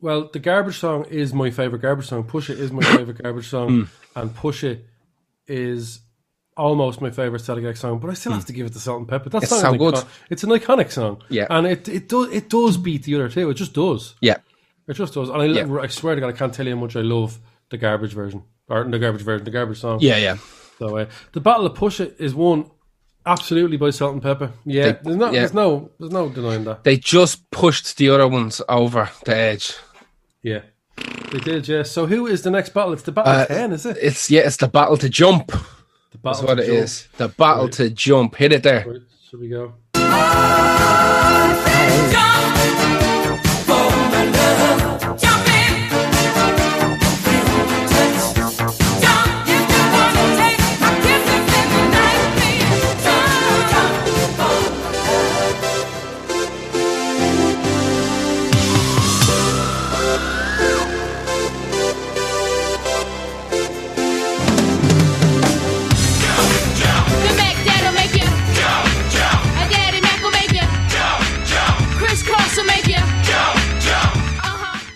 Well, the Garbage song is my favourite Garbage song. Push It is my favourite Garbage song, and Push It is almost my favourite Static X song, but I still have to give it to Salt and Pepper. That song is good. It's an iconic song. Yeah. And it does beat the other two. It just does. Yeah. It just does. And I swear to God, I can't tell you how much I love the Garbage version. Or the Garbage song. Yeah, yeah. So the Battle of Push It is won absolutely by Salt and Pepper. Yeah. There's no denying that. They just pushed the other ones over the edge. Yeah. They did, yeah. So who is the next battle? It's the Battle of 10, is it? It's the Battle to Jump. That's what it is. The Battle to Jump. Hit it there. Right. Should we go?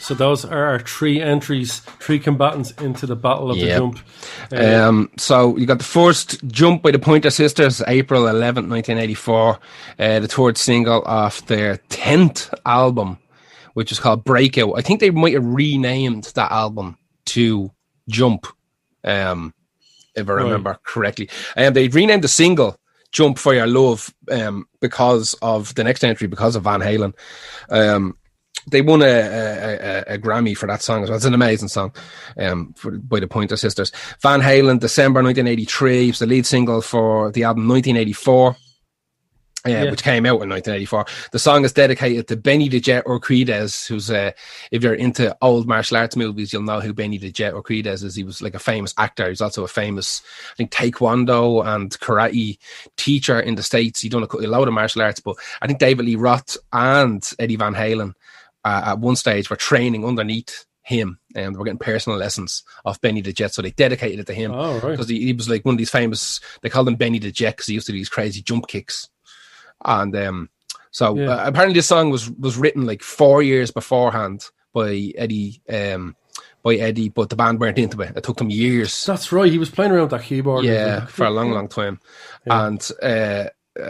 So those are our three entries, three combatants into the Battle of the Jump. So you got the first Jump by the Pointer Sisters, April 11th, 1984. The third single off their 10th album, which is called Breakout. I think they might have renamed that album to Jump, if I remember correctly. They renamed the single Jump for Your Love because of the next entry, because of Van Halen. They won a Grammy for that song as well. It's an amazing song by the Pointer Sisters. Van Halen, December 1983. It was the lead single for the album 1984, which came out in 1984. The song is dedicated to Benny the Jet Urquidez, who's, if you're into old martial arts movies, you'll know who Benny the Jet Urquidez is. He was like a famous actor. He's also a famous, I think, taekwondo and karate teacher in the States. He's done a load of martial arts, but I think David Lee Roth and Eddie Van Halen at one stage were training underneath him, and we're getting personal lessons of Benny the Jet, so they dedicated it to him because he was like one of these famous, they called him Benny the Jet because he used to do these crazy jump kicks. And apparently this song was written like 4 years beforehand by Eddie, but the band weren't into it. It took them years. That's right, he was playing around with that keyboard for a long time. And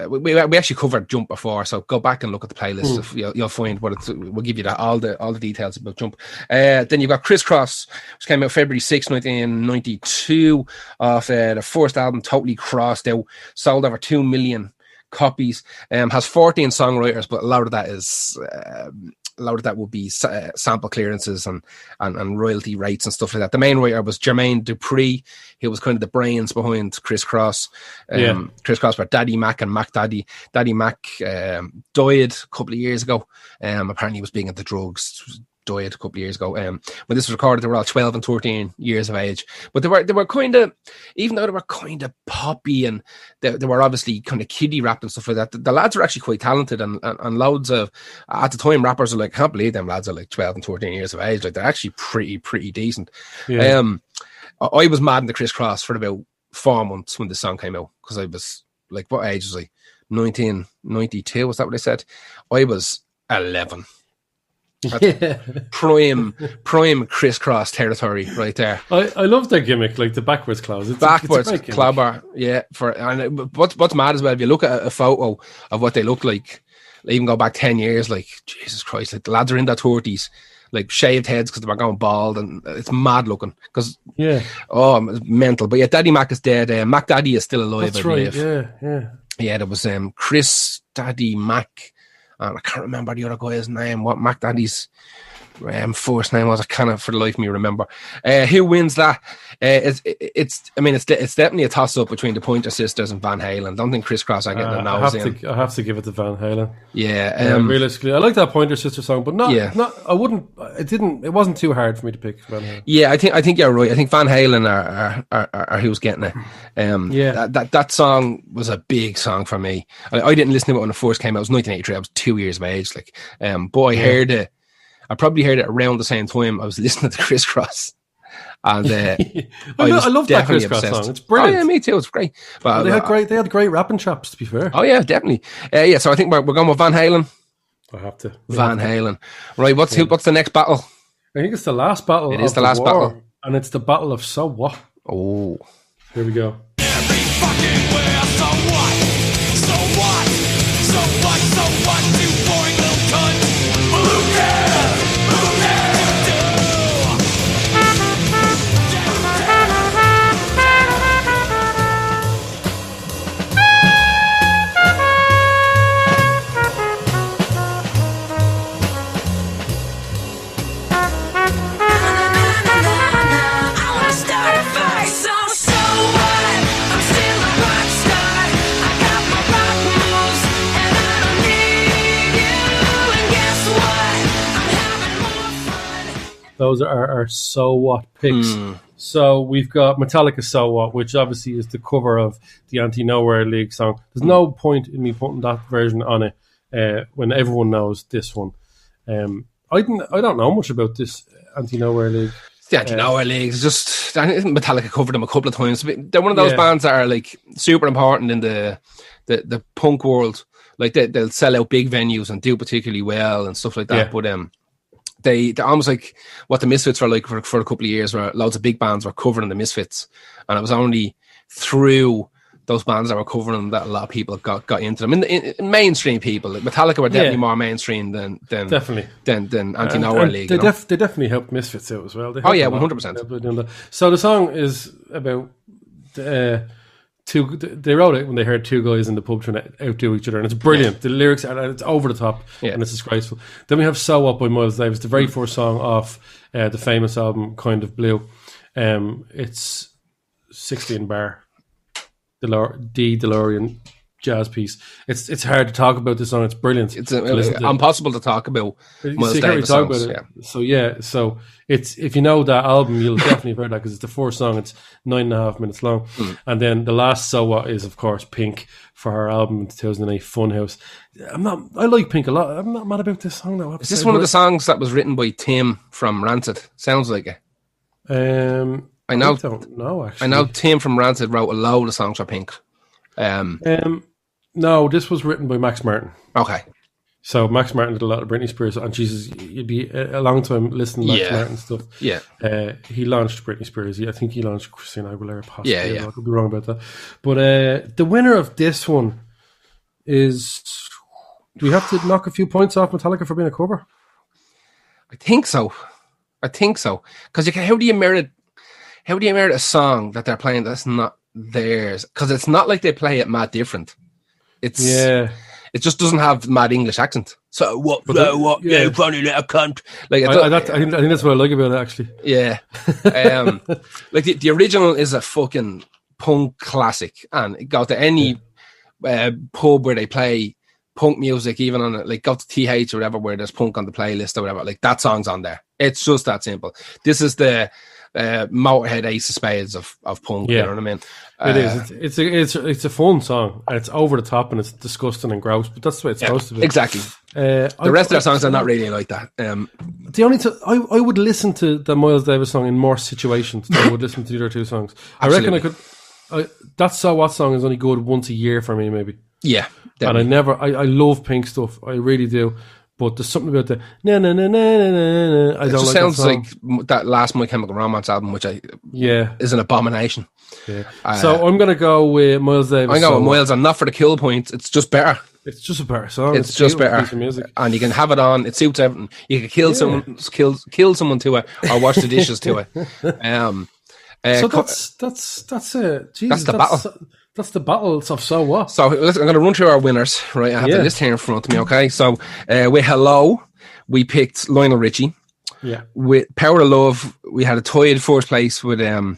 we actually covered Jump before, so go back and look at the playlist. You'll find what we'll give you all the details about Jump. Then you've got Crisscross, which came out February 6, 1992, off the first album, Totally Crossed Out, sold over 2 million copies. Has 14 songwriters, but a lot of that is a lot of that would be sample clearances and royalty rates and stuff like that. The main writer was Jermaine Dupri. He was kind of the brains behind Criss Cross. Criss Cross were Daddy Mac and Mac Daddy. Daddy Mac died a couple of years ago. Apparently he was big into drugs. Died a couple of years ago. When this was recorded, they were all 12 and 13 years of age. But they were kind of, even though they were kind of poppy and they were obviously kind of kiddie rap and stuff like that, the lads are actually quite talented and loads of, at the time, rappers are like, I can't believe them lads are like 12 and 13 years of age. Like, they're actually pretty decent. Yeah. I was mad in the Criss Cross for about 4 months when the song came out, because I was like, what age was I? 1992, was that what I said? I was 11. Prime Criss Cross territory right there. I love their gimmick, like the backwards clause. Backwards clobber, yeah. What's mad as well, if you look at a photo of what they look like, even go back 10 years, like, Jesus Christ, like the lads are in their 30s, like shaved heads because they were going bald, and it's mad looking. Because it's mental. But yeah, Daddy Mac is dead. Mac Daddy is still alive. That's I right. believe. Yeah. There was Chris Daddy Mac. And I can't remember the other guy's name. What Mac Daddy's first name was? I cannot for the life of me remember. Who wins that? It's definitely a toss up between the Pointer Sisters and Van Halen. I don't think Criss Cross are getting a nose in. I have to give it to Van Halen. Yeah, realistically, I like that Pointer Sister song, but not. I wouldn't. It wasn't too hard for me to pick Van Halen. Yeah, I think you're right. I think Van Halen are who's getting it. That song was a big song for me. I didn't listen to it when it first came out. It was 1983. I was 2 years of age. I heard it. I probably heard it around the same time I was listening to Criss Cross. And I love that Criss Cross song. It's brilliant. Oh yeah, me too. It's great. But they had great rapping chops, to be fair. Oh yeah, definitely. So I think we're going with Van Halen. I have to. Van Halen. Right, what's the next battle? I think it's the last battle. It is the last battle. And it's the battle of So What. Oh. Here we go. Every fucking where, so what? So what? So what? So what? You boring little cunt. Who cares? Who cares? I wanna start a fight. So what? I'm still a rock star. I got my rock moves, and I don't need you. And guess what? I'm having more fun. Those are our So What picks. So we've got Metallica So What, which obviously is the cover of the Anti-Nowhere League song. There's no point in me putting that version on it when everyone knows this one. I don't know much about this Anti-Nowhere League. It's the Anti-Nowhere League. It's just, I think Metallica covered them a couple of times. They're one of those bands that are like super important in the punk world. Like they'll sell out big venues and do particularly well and stuff like that. Yeah. But they're almost like what the Misfits were like for a couple of years, where loads of big bands were covering the Misfits, and it was only through those bands that were covering them that a lot of people got into them. In mainstream people, like Metallica were definitely more mainstream than Anti-Nowhere League. They definitely helped Misfits out as well. 100%. So the song is about they wrote it when they heard two guys in the pub trying to outdo each other, and it's brilliant. The lyrics are it's over the top, and it's disgraceful. Then we have So What by Miles Davis, the very first song off the famous album Kind of Blue. It's 16 bar DeLorean jazz piece. It's hard to talk about this song. It's brilliant. It's impossible to talk about Miles Davis songs. So it's, if you know that album, you'll definitely have heard that, because it's the first song. It's 9.5 minutes long, and then the last So What is of course Pink for her album in 2008, Funhouse. I like Pink a lot. I'm not mad about this song though. Is this one of the songs that was written by Tim from Rancid? Sounds like it. I don't know actually. I know Tim from Rancid wrote a load of songs for Pink. No, this was written by Max Martin. Okay. So Max Martin did a lot of Britney Spears, and Jesus, you'd be a long time listening to Max Martin stuff. Yeah. He launched Britney Spears. I think he launched Christina Aguilera, possibly. Yeah. I could be wrong about that. But the winner of this one is... Do we have to knock a few points off Metallica for being a cover? I think so. Because how do you merit a song that they're playing that's not theirs? Because it's not like they play it mad different. It's Yeah. it just doesn't have mad English accent. So what? yeah. You funny little cunt. Like I think that's what I like about it, actually. yeah, like the original is a fucking punk classic, and go to any pub where they play punk music, even on like go to TH or whatever, where there's punk on the playlist or whatever. Like that song's on there. It's just that simple. This is the Motorhead Ace of Spades of punk. Yeah. You know what I mean? It is. It's a fun song, and it's over the top, and it's disgusting and gross. But that's the way it's supposed to be. Exactly. The rest of their songs are not really like that. The only I would listen to the Miles Davis song in more situations than I would listen to the other two songs. I reckon I could. That So What song is only good once a year for me, maybe. Yeah, And I love Pink stuff. I really do. But there's something about the na na na na na na. I it don't just like sounds that song. like that last My Chemical Romance album, which Yeah. is an abomination. Yeah. So I'm gonna go with Miles Davis. I know So Miles, and not for the kill point. It's just better. It's just a better song. It's a just beautiful better, piece of music. and you can have it on. It suits everything. You can kill someone, kill someone to it, or wash the dishes to it. So that's Jesus, That's the battle. That's the battles of So What. So I'm going to run through our winners. Right, I have Yeah. the list here in front of me. Okay, so with Hello, we picked Lionel Richie. Yeah. With Power of Love, we had a tie in first place with hang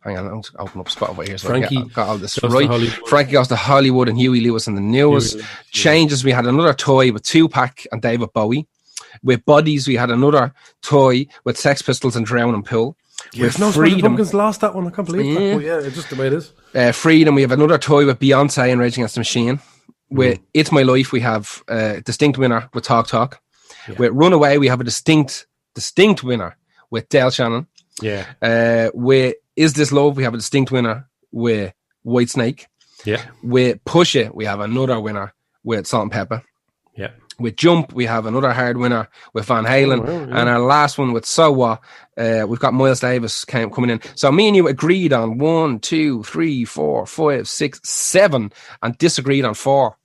on, I'll just open up Spotify here. So Frankie I got all this Goes to right. Hollywood. Frankie Goes to Hollywood and Huey Lewis and the News. Huey Lewis, Changes, we had another toy with Tupac and David Bowie. With Bodies, we had another toy with Sex Pistols and Drown and Pool. With No, Freedom, Pumpkins lost that one. I can't believe that. But yeah, it's just the way it is. Freedom, we have another toy with Beyonce and Rage Against the Machine. With It's My Life, we have a distinct winner with Talk Talk. With Runaway, we have a distinct winner with Dale Shannon. Yeah. With Is This Love, we have a distinct winner with Whitesnake. Yeah. With Push It, we have another winner with Salt and Pepper. Yeah. With Jump, we have another hard winner with Van Halen. Oh, wow, yeah. And our last one with So What, we've got Miles Davis coming in. So me and you agreed on 1, 2, 3, 4, 5, 6, 7 and disagreed on 4.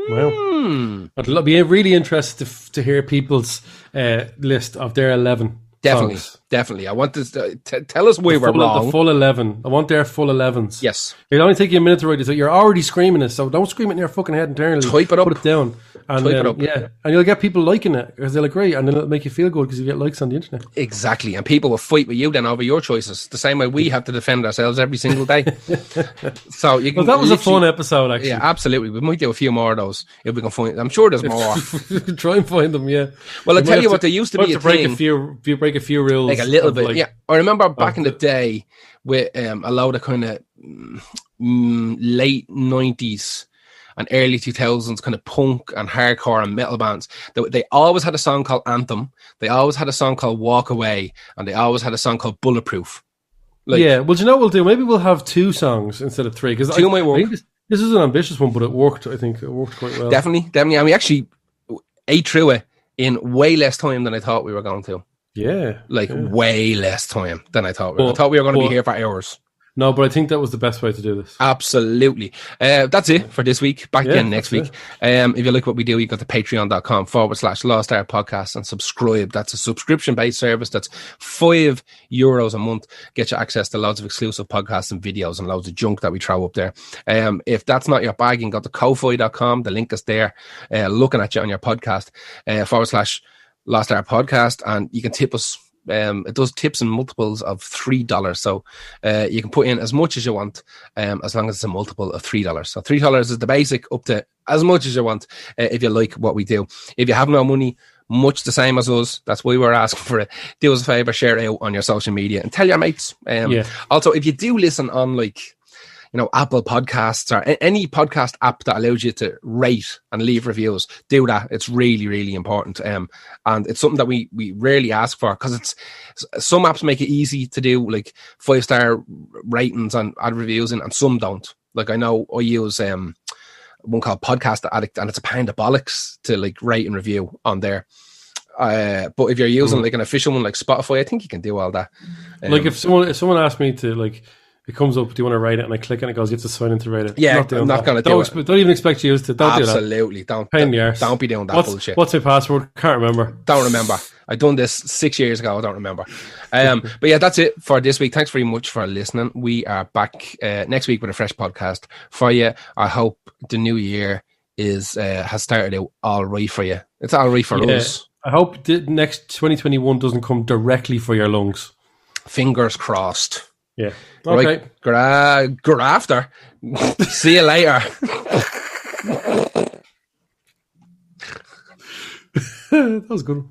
Well, I'd be really interested to hear people's list of their 11 Definitely, songs. definitely. I want to tell us where we're wrong. The full 11. I want their full 11s. Yes. It'll only take you a minute to write it. So you're already screaming it, so don't scream it in your fucking head internally. Type it up. Put it down. And Type it up. Yeah. And you'll get people liking it because they'll agree, and then it'll make you feel good because you get likes on the internet. Exactly. And people will fight with you then over your choices, the same way we have to defend ourselves every single day. So you can Well, that was a fun literally- episode, actually. Yeah, absolutely. We might do a few more of those if we can find. I'm sure there's more. Try and find them, yeah. Well, I You tell might you have what, there used to might be have a break thing, break a few rules. like a little of, bit. like- Yeah, I remember back in the day with a lot of kind of late 90s and early 2000s kind of punk and hardcore and metal bands. They always had a song called Anthem. They always had a song called Walk Away, and they always had a song called Bulletproof. Like, yeah, well, do you know what we'll do? Maybe we'll have 2 songs instead of 3. Because Two might work. I think this is an ambitious one, but it worked. I think it worked quite well. definitely. And we actually ate through it in way less time than I thought we were going to. Yeah. Like yeah. way less time than I thought. I But- thought we were going to be but- here for hours. No, but I think that was the best way to do this. Absolutely. That's it for this week. Back again next that's week. If you like what we do, you go to patreon.com/Lost Art Podcast and subscribe. That's a subscription based service. That's €5 a month. Get you access to loads of exclusive podcasts and videos and loads of junk that we throw up there. If that's not your bag, you can go to ko-fi.com. The link is there. Looking at you on your podcast, /Lost Art Podcast. And you can tip us. It does tips in multiples of $3, so you can put in as much as you want, as long as it's a multiple of $3. So $3 is the basic, up to as much as you want, if you like what we do. If you have no money, much the same as us, that's why we're asking for it. Do us a favor, share it out on your social media and tell your mates. Also, if you do listen on Apple Podcasts or any podcast app that allows you to rate and leave reviews, do that. It's really, really important. And it's something that we rarely ask for, because it's some apps make it easy to do, like 5-star ratings and add reviews in, and some don't. Like I know I use one called Podcast Addict, and it's a pound of bollocks to like rate and review on there. But if you're using like an official one like Spotify, I think you can do all that. Like if someone asked me to, like, it comes up, do you want to write it? And I click and it goes, you have to sign in to write it. Yeah, doing I'm not that. gonna do Don't even expect you to. Don't do that. Absolutely. Don't Pain in the arse. Don't be doing that bullshit. What's my password? Can't remember. Don't remember. I done this 6 years ago. I don't remember. But yeah, that's it for this week. Thanks very much for listening. We are back next week with a fresh podcast for you. I hope the new year is has started out all right for you. It's all right for Yeah. us. I hope the next 2021 doesn't come directly for your lungs. Fingers crossed. Yeah. Okay. Right, after. See you later. That was good.